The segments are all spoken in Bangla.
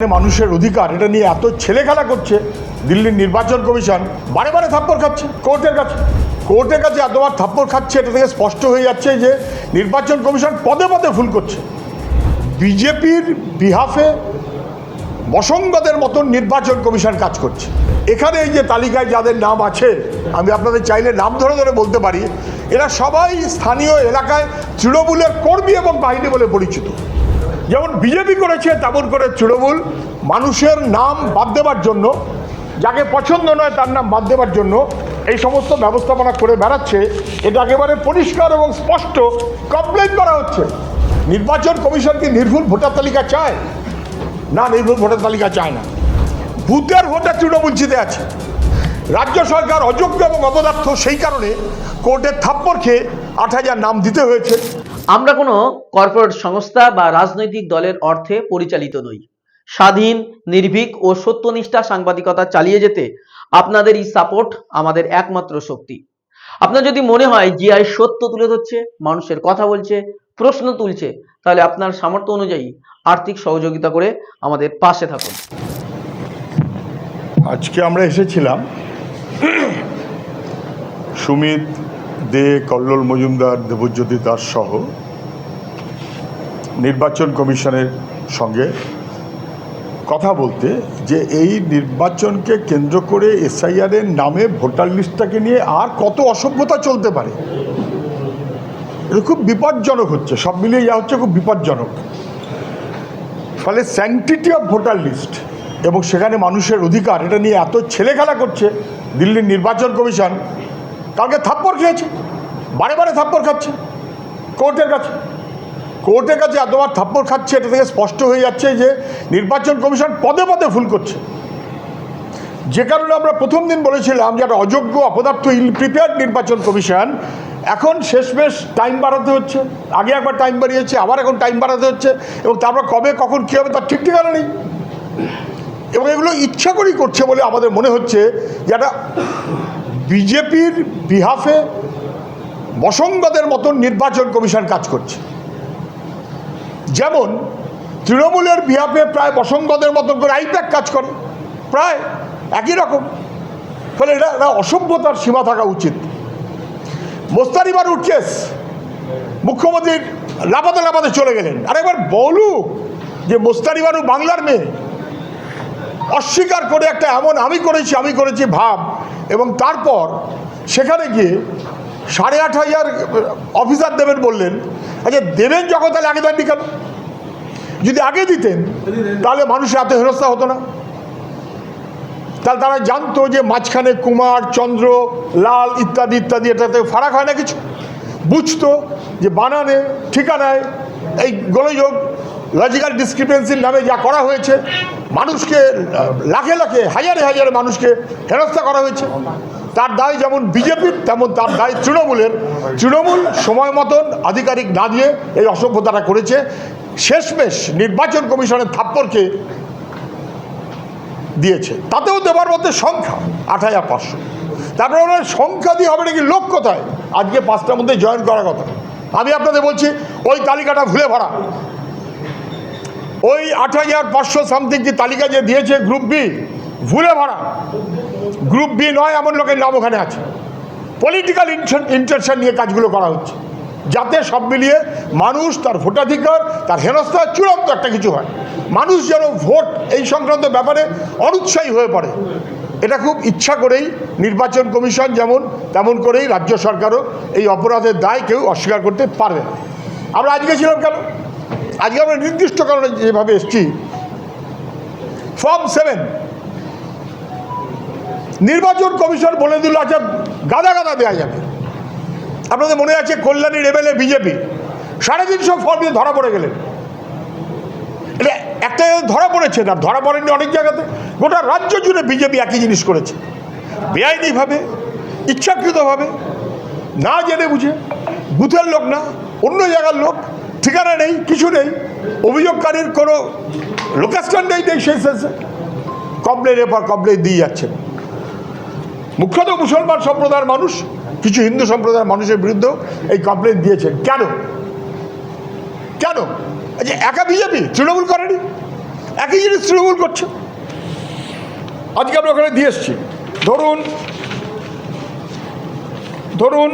মানুষের অধিকার এটা নিয়ে এত ছেলেখেলা করছে দিল্লির নির্বাচন কমিশন, বারে বারে থাপ্পড় খাচ্ছে কোর্টের কাছে এতবার থাপ্পড় খাচ্ছে। এটা থেকে স্পষ্ট হয়ে যাচ্ছে যে নির্বাচন কমিশন পদে পদে ভুল করছে। বিজেপির বিহাফে বসঙ্গদের মতন নির্বাচন কমিশন কাজ করছে। এখানে এই যে তালিকায় যাদের নাম আছে, আমি আপনাদের চাইলে নাম ধরে ধরে বলতে পারি, এরা সবাই স্থানীয় এলাকায় তৃণমূলের কর্মী এবং বাহিনী বলে পরিচিত। যেমন বিজেপি করেছে তেমন করে তৃণমূল মানুষের নাম বাদ দেওয়ার জন্য, যাকে পছন্দ নয় তার নাম বাদ দেওয়ার জন্য এই সমস্ত ব্যবস্থাপনা করে বেড়াচ্ছে। এটা একেবারে পরিষ্কার এবং স্পষ্ট কমপ্লেন করা হচ্ছে। নির্বাচন কমিশন কি নির্ভুল ভোটার তালিকা চায়? না, নির্ভুল ভোটার তালিকা চায় না। বুথের ভোটে তৃণমূল জিতে আছে। রাজ্য সরকার অযোগ্য এবং অপদার্থ, সেই কারণে কোর্টের থাপ্পড় খেয়ে ৮,০০০ নাম দিতে হয়েছে। আমরা কোনো কর্পোরেট সংস্থা বা রাজনৈতিক দলের অর্থে পরিচালিত নই। স্বাধীন, নির্ভীক ও সত্যনিষ্ঠা সাংবাদিকতা চালিয়ে যেতে আপনাদের এই সাপোর্ট আমাদের একমাত্র শক্তি। আপনার যদি মনে হয় জিআই সত্য তুলে ধরছে, মানুষের কথা বলছে, প্রশ্ন তুলছে, তাহলে আপনার সামর্থ্য অনুযায়ী আর্থিক সহযোগিতা করে আমাদের পাশে থাকুন। আজকে আমরা এসেছিলাম সুমিত দে, কল্লোল মজুমদার, দেবজ্যোতি দাস সহ নির্বাচন কমিশনের সঙ্গে কথা বলতে, যে এই নির্বাচনকে কেন্দ্র করে এসআইআরের নামে ভোটার লিস্টটাকে নিয়ে আর কত অসভ্যতা চলতে পারে। এটা খুব বিপজ্জনক হচ্ছে, সব মিলিয়ে যা হচ্ছে খুব বিপজ্জনক। ফলে স্যাংটিটি অফ ভোটার লিস্ট এবং সেখানে মানুষের অধিকার, এটা নিয়ে এত ছেলেখেলা করছে দিল্লির নির্বাচন কমিশন। কালকে থাপ্পড় খেয়েছে, বারে বারে থাপ্পড় খাচ্ছে কোর্টের কাছে এতবার থাপ্পড় খাচ্ছে। এটা থেকে স্পষ্ট হয়ে যাচ্ছে যে নির্বাচন কমিশন পদে পদে ভুল করছে। যে কারণে আমরা প্রথম দিন বলেছিলাম যে একটা অযোগ্য, অপদার্থ, ইল প্রিপেয়ার্ড নির্বাচন কমিশন। এখন শেষমেশ টাইম বাড়াতে হচ্ছে, আগে একবার টাইম বাড়িয়েছে, আবার এখন টাইম বাড়াতে হচ্ছে, এবং তারপর কবে কখন কী হবে তার ঠিক ঠিকানা নেই। এবং এগুলো ইচ্ছা করেই করছে বলে আমাদের মনে হচ্ছে যে একটা বিজেপির বিহাফে বসঙ্গদের মতন নির্বাচন কমিশন কাজ করছে। যেমন তৃণমূলের বিহাফে প্রায় বসঙ্গদের মতন করে আইপ্যাক কাজ করে, প্রায় একই রকম। ফলে এটা অসভ্যতার সীমা থাকা উচিত। মোস্তারিবারুর কেস, মুখ্যমন্ত্রী লাফাতে লাফাতে চলে গেলেন। আরেকবার বলুক যে মোস্তারিবারু বাংলার মেয়ে, অস্বীকার করে একটা এমন আমি করেছি ভাব, এবং তারপর সেখানে গিয়ে ৮,৫০০ অফিসার দেবেন বললেন। আচ্ছা, দেবেন যখন, তাহলে আগে দেননি কেন? যদি আগে দিতেন তাহলে মানুষের এত হেনস্থা হতো না। তাহলে তারা জানতো যে মাঝখানে কুমার, চন্দ্র, লাল ইত্যাদি ইত্যাদি, এটাতে ফারাক হয় না কিছু। বুঝতো যে বানানে, ঠিকানায় এই গোলযোগ, লজিক্যাল ডিসক্রিপেন্সির নামে যা করা হয়েছে, মানুষকে লাখে লাখে, হাজারে হাজারে মানুষকে হেনস্থা করা হয়েছে। তার দায় যেমন বিজেপির, তেমন তার দায় তৃণমূলের। তৃণমূল সময় মতন আধিকারিক না দিয়ে এই অসভ্যতাটা করেছে। শেষমেশ নির্বাচন কমিশনের থাপ্পড়কে দিয়েছে, তাতেও দেবার মধ্যে সংখ্যা ৮,৫০০। তারপরে ওনার সংখ্যা দিয়ে হবে নাকি, লোক কোথায়? আজকে ৫টার মধ্যে জয়েন করার কথা। আমি আপনাদের বলছি, ওই তালিকাটা ভুলে ভরা। ওই ৮,৫০০ সামথিং কি তালিকা যে দিয়েছে গ্রুপ বি, ভুলে ভরা। গ্রুপ বি নয় এমন লোকের নাম ওখানে আছে। পলিটিক্যাল ইন্টারেকশন নিয়ে কাজগুলো করা হচ্ছে, যাতে সব মিলিয়ে মানুষ তার ভোটাধিকার, তার হেনস্থা চূড়ান্ত একটা কিছু হয়। মানুষ যেন ভোট এই সংক্রান্ত ব্যাপারে অনুৎসাহী হয়ে পড়ে। এটা খুব ইচ্ছা করেই নির্বাচন কমিশন, যেমন তেমন করেই রাজ্য সরকারও এই অপরাধের দায় কেউ অস্বীকার করতে পারবে না। আমরা আজকে ছিলাম কেন? আজকে আমরা নির্দিষ্ট কারণে যেভাবে এসেছি, ফর্ম 7 নির্বাচন কমিশন বলে দিল, আচ্ছা গাদা গাদা দেওয়া যাবে। আপনাদের মনে আছে কল্যাণী রেবেলে বিজেপি 350 ফর্ম দিয়ে ধরা পড়ে গেলেন। এটা একটা ধরা পড়েছে না, ধরা পড়েনি অনেক জায়গাতে। গোটা রাজ্য জুড়ে বিজেপি একই জিনিস করেছে, বেআইনিভাবে, ইচ্ছাকৃতভাবে, না জেনে বুঝে। বুথের লোক না, অন্য জায়গার লোক, ঠিকানা নেই, কিছু নেই, অভিযোগকারীর কোনো লোকেশন নেই সেই সেন্সে কমপ্লেনের পর কমপ্লেন দিয়ে যাচ্ছেন। মুখ্যত মুসলমান সম্প্রদায়ের মানুষ, কিছু হিন্দু সম্প্রদায়ের মানুষের বিরুদ্ধেও এই কমপ্লেন দিয়েছেন। কেন? আচ্ছা, একা বিজেপি, তৃণমূল করেনি? একই জিনিস তৃণমূল করছে। আজকে আমরা ওখানে দিয়ে এসছি, ধরুন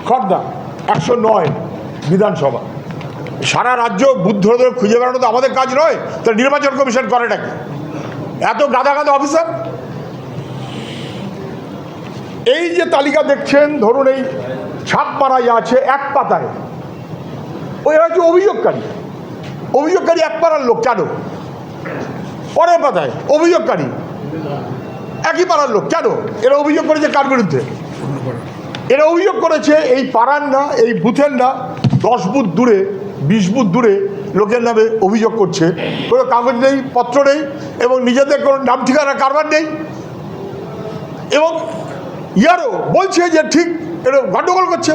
খর্দা 109 বিধানসভা, সারা রাজ্য বুদ্ধ খুঁজে বেড়ানো তো আমাদের কাজ নয়, তা নির্বাচন কমিশন করেটা কি? এত গাদা গাদা অফিসার। এই যে তালিকা দেখছেন, ধরুন এই ছাপমারাই আছে এক পাতায়, ওই হচ্ছে অভিযোগকারী এক পাড়ার লোক। কেন পরের পাতায় অভিযোগকারী একই পাড়ার লোক? কেন? এরা অভিযোগ করেছে কার বিরুদ্ধে? এরা অভিযোগ করেছে এই পাড়ার না, এই বুথের না, 10 বুথ দূরে, 20 বুথ দূরে লোকের নামে অভিযোগ করছে। কোনো কাগজ নেই, পত্র নেই, এবং নিজেদের কোনো নাম ঠিকানা কারবার নেই। এবং ইয়ারও বলছে যে ঠিক এটা গণ্ডগোল করছে,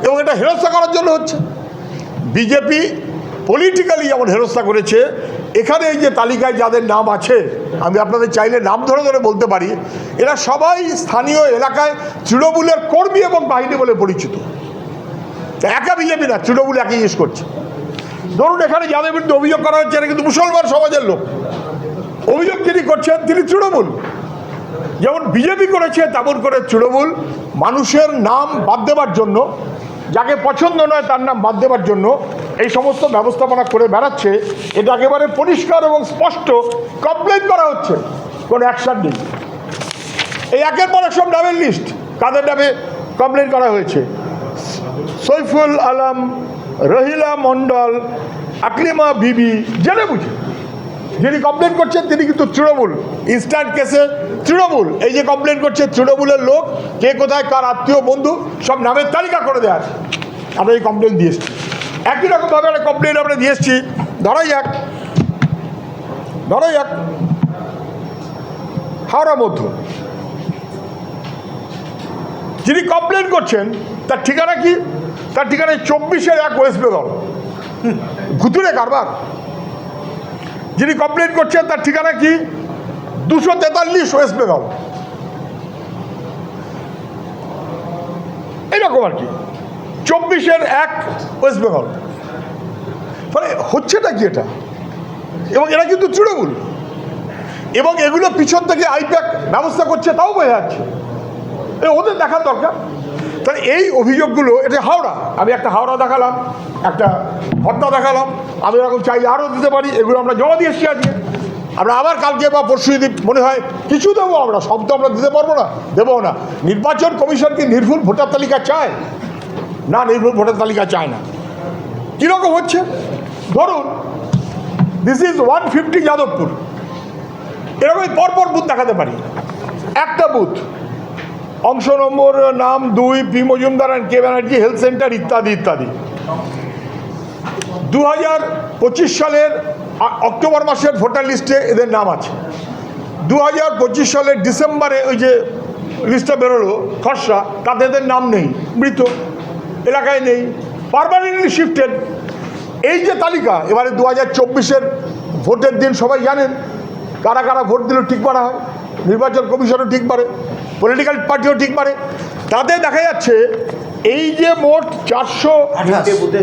এবং এটা হেনস্থা করার জন্য হচ্ছে। বিজেপি পলিটিক্যালি যেমন হেনস্থা করেছে, এখানে এই যে তালিকায় যাদের নাম আছে, আমি আপনাদের চাইলে নাম ধরে ধরে বলতে পারি, এরা সবাই স্থানীয় এলাকায় তৃণমূলের কর্মী এবং বাহিনী বলে পরিচিত। একা বিজেপি না, তৃণমূল একই জিনিস করছে। ধরুন এখানে যাদের বিরুদ্ধে অভিযোগ করা হচ্ছে, এরা কিন্তু মুসলমান সমাজের লোক। অভিযোগ যিনি করছেন তিনি তৃণমূল। যেমন বিজেপি করেছে, তেমন করে তৃণমূল মানুষের নাম বাদ দেওয়ার জন্য, যাকে পছন্দ নয় তার নাম বাদ দেওয়ার জন্য এই সমস্ত ব্যবস্থাপনা করে বেড়াচ্ছে। এটা একেবারে পরিষ্কার এবং স্পষ্ট। কমপ্লেন করা হচ্ছে, কোনো অ্যাকশন নেই। এই একের পর এক সব নামের লিস্ট, কাদের নামে কমপ্লেন করা হয়েছে: সৈফুল আলম, রহিলা মণ্ডল, আকলিমা বিবি। জেনে বুঝে যিনি কমপ্লেন করছেন তিনি কিন্তু তৃণমূল, ইনস্ট্যান্ট কেসে তৃণমূল। এই যে কমপ্লেন করছে তৃণমূলের লোক, কে কোথায় কার আত্মীয় বন্ধু সব নামের তালিকা করে দেওয়া আছে। আমরা এই কমপ্লেন দিয়ে এসছি, একই রকমভাবে একটা কমপ্লেন আমরা দিয়ে এসছি। ধরা যাক হাওড়া মধ্য, যিনি কমপ্লেন করছেন তার ঠিকানা কি? তার ঠিকানায় 24-1 ওয়েস্ট বেঙ্গল, ভুতুরে কারবার। যিনি কমপ্লেন করছেন তার ঠিকানা কি? 243 ওয়েস্ট বেঙ্গল। এইরকম আর কি, 24-1 ওয়েস্ট বেঙ্গল। ফলে হচ্ছেটা কি এটা? এবং এরা কিন্তু তৃণমূল, এবং এগুলো পিছন থেকে আইপ্যাক ব্যবস্থা করছে, তাও বোঝা যাচ্ছে। ওদের দেখার দরকার। তাহলে এই অভিযোগগুলো, এটা হাওড়া, আমি একটা হাওড়া দেখালাম, একটা ঘটনা দেখালাম। আমি এরকম চাইলে আরও দিতে পারি, এগুলো আমরা জমা দিয়ে এসছি আজকে। আমরা আবার কালকে বা পরশু যদি মনে হয় কিছু দেবো, আমরা সব তো আমরা দিতে পারবো না, দেবও না। নির্বাচন কমিশন কি নির্ভুল ভোটার তালিকা চায়? না, নির্ভুল ভোটার তালিকা চায় না। কীরকম হচ্ছে? ধরুন দিস ইজ 150 যাদবপুর, এরকম পরপর বুথ দেখাতে পারি। একটা বুথ, অংশ নম্বর, নাম 2, P Majumdar and K Banerjee health centre, ইত্যাদি ইত্যাদি। 2025 সালের অক্টোবর মাসের ভোটার লিস্টে এদের নাম আছে। 2025 সালের ডিসেম্বরে ওই যে লিস্টটা বেরোলো খসড়া, তাতে এদের নাম নেই, মৃত, এলাকায় নেই, পারমানেন্টলি শিফটেড। এই যে তালিকা, এবারে 2024-এর ভোটের দিন সবাই জানেন কারা কারা ভোট দিল ঠিক করা হয়, নির্বাচন কমিশনও ঠিক পারে, পলিটিক্যাল পার্টিও ঠিক পারে। তাতে দেখা যাচ্ছে এই যে মোট 303টে বুথে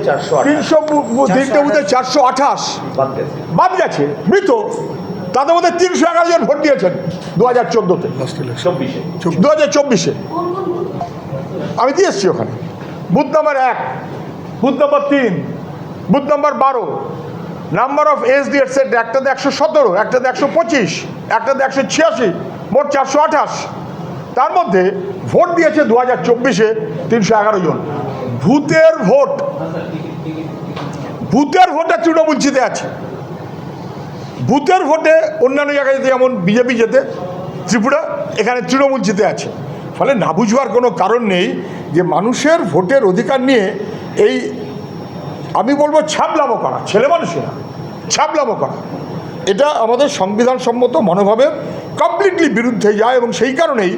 428 বাদ গেছে, মৃত। তাদের মধ্যে 311 জন ভোট দিয়েছেন 2014-তে, 2024-এ। আমি দিয়ে এসছি ওখানে। Booth number 1, booth number 3, booth number 12, number of SD etcetera, একটাতে 117, একটাতে 125, একটাতে 186, মোট 428। তার মধ্যে ভোট দিয়েছে 2024-এ 311 জন। বুথের ভোটে তৃণমূল জিতে আছে। বুথের ভোটে অন্যান্য জায়গায় যেমন বিজেপি জেতে, ত্রিপুরা, এখানে তৃণমূল জিতে আছে। ফলে না বুঝবার কোনো কারণ নেই যে মানুষের ভোটের অধিকার নিয়ে এই, আমি বলবো, ছাবলামো করা, ছেলে মানুষেরা ছাবলামো করা, এটা আমাদের সংবিধানসম্মত মনোভাবের কমপ্লিটলি বিরুদ্ধে যায়। এবং সেই কারণেই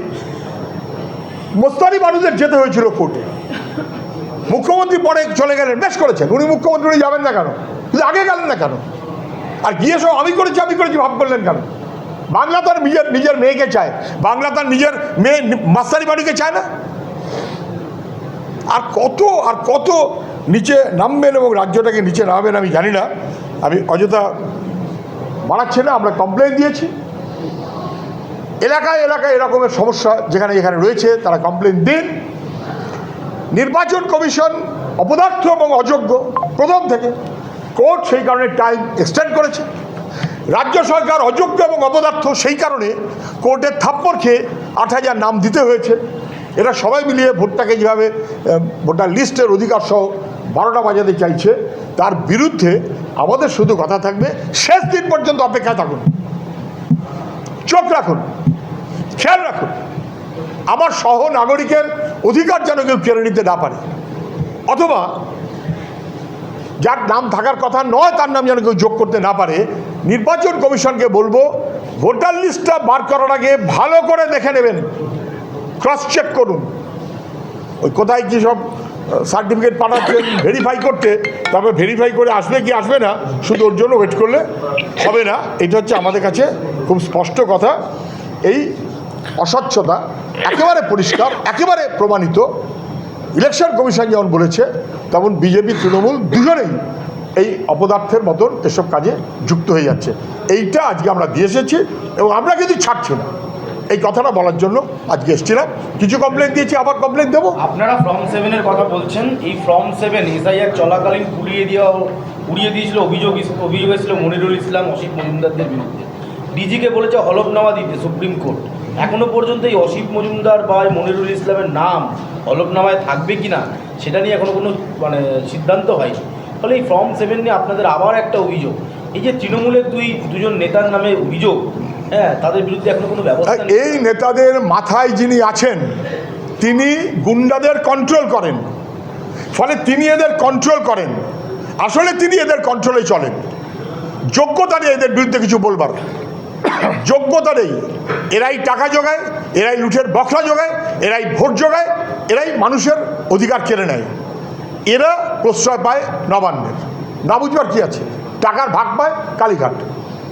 মোস্তানি মানুষদের যেতে হয়েছিল কোর্টে। মুখ্যমন্ত্রী পরে চলে গেলেন, বেশ করেছেন, উনি মুখ্যমন্ত্রী, উনি যাবেন না কেন? কিন্তু আগে গেলেন না কেন? আর গিয়ে সব আমি করেছি ভাব করলেন কেন? বাংলা তার নিজের মেয়েকে চায়, বাংলা তার নিজের মেয়ে মাস্তানি বাড়িকে চায় না? আর কত নিচে নামবেন এবং রাজ্যটাকে নিচে নামবেন আমি জানি না। আমি অযথা বাড়াচ্ছে না। আমরা কমপ্লেন দিয়েছি, এলাকায় এলাকায় এরকমের সমস্যা যেখানে যেখানে রয়েছে তারা কমপ্লেন দিন। নির্বাচন কমিশন অপদার্থ এবং অযোগ্য প্রথম থেকে, কোর্ট সেই কারণে টাইম এক্সটেন্ড করেছে। রাজ্য সরকার অযোগ্য এবং অপদার্থ, সেই কারণে কোর্টের থাপ্পড় খেয়ে 8,000 নাম দিতে হয়েছে। এরা সবাই মিলিয়ে ভোটটাকে যেভাবে ভোটার লিস্টের অধিকার সহ 12টা বাজাতে চাইছে, তার বিরুদ্ধে আমাদের শুধু কথা থাকবে, শেষ দিন পর্যন্ত অপেক্ষায় থাকুন, চোখ রাখুন, খেয়াল রাখুন, আমার সহ নাগরিকের অধিকার যেন কেউ কেড়ে নিতে না পারে, অথবা যার নাম থাকার কথা নয় তার নাম যেন কেউ যোগ করতে না পারে। নির্বাচন কমিশনকে বলবো, ভোটার লিস্টটা বার করার আগে ভালো করে দেখে নেবেন, ক্রস চেক করুন। ওই কোথায় কী সব সার্টিফিকেট পাঠাচ্ছেন ভেরিফাই করতে, তারপর ভেরিফাই করে আসবে কি আসবে না, শুধু ওর জন্য ওয়েট করলে হবে না। এটা হচ্ছে আমাদের কাছে খুব স্পষ্ট কথা। এই অস্বচ্ছতা একেবারে পরিষ্কার, একেবারে প্রমাণিত। ইলেকশন কমিশন যেমন বলেছে, তেমন বিজেপি তৃণমূল দুজনেই এই অপদার্থের মতন এসব কাজে যুক্ত হয়ে যাচ্ছে। এইটা আজকে আমরা দিয়ে এসেছি এবং আমরা কিন্তু ছাড়ছি না, এই কথাটা বলার জন্য আজকে এসেছিলাম। কিছু কমপ্লেন দিয়েছি, আবার কমপ্লেন দেবো। আপনারা ফর্ম 7-এর কথা বলছেন, এই ফর্ম 7 এসআইআর চলাকালীন উড়িয়ে দিয়েছিল অভিযোগ এসেছিল মনিরুল ইসলাম, অসিত মজুমদারদের বিরুদ্ধে। ডিজিকে বলেছে হলফনামা দিতে সুপ্রিম কোর্ট। এখনো পর্যন্ত এই অসিত মজুমদার বা মনিরুল ইসলামের নাম হলফনামায় থাকবে কিনা সেটা নিয়ে এখনো কোনো সিদ্ধান্ত হয়নি। ফলে এই ফর্ম 7 নিয়ে আপনাদের আবার একটা অভিযোগ, এই যে তৃণমূলের দুজন নেতার নামে অভিযোগ, হ্যাঁ, তাদের বিরুদ্ধে এখনো কোনো ব্যবস্থা নেই। এই নেতাদের মাথায় যিনি আছেন তিনি গুন্ডাদের কন্ট্রোল করেন, ফলে তিনি এদের কন্ট্রোল করেন। আসলে তিনি এদের কন্ট্রোলে চলেন। যোগ্যতা নেই এদের বিরুদ্ধে কিছু বলবার, যোগ্যতা নেই। এরাই টাকা জোগায়, এরাই লুঠের বখরা জোগায়, এরাই ভোট জোগায়, এরাই মানুষের অধিকার কেড়ে নেয়। এরা প্রশ্রয় পায় নবান্নের, না বুঝবার কি আছে, টাকার ভাগ পায় কালীঘাট।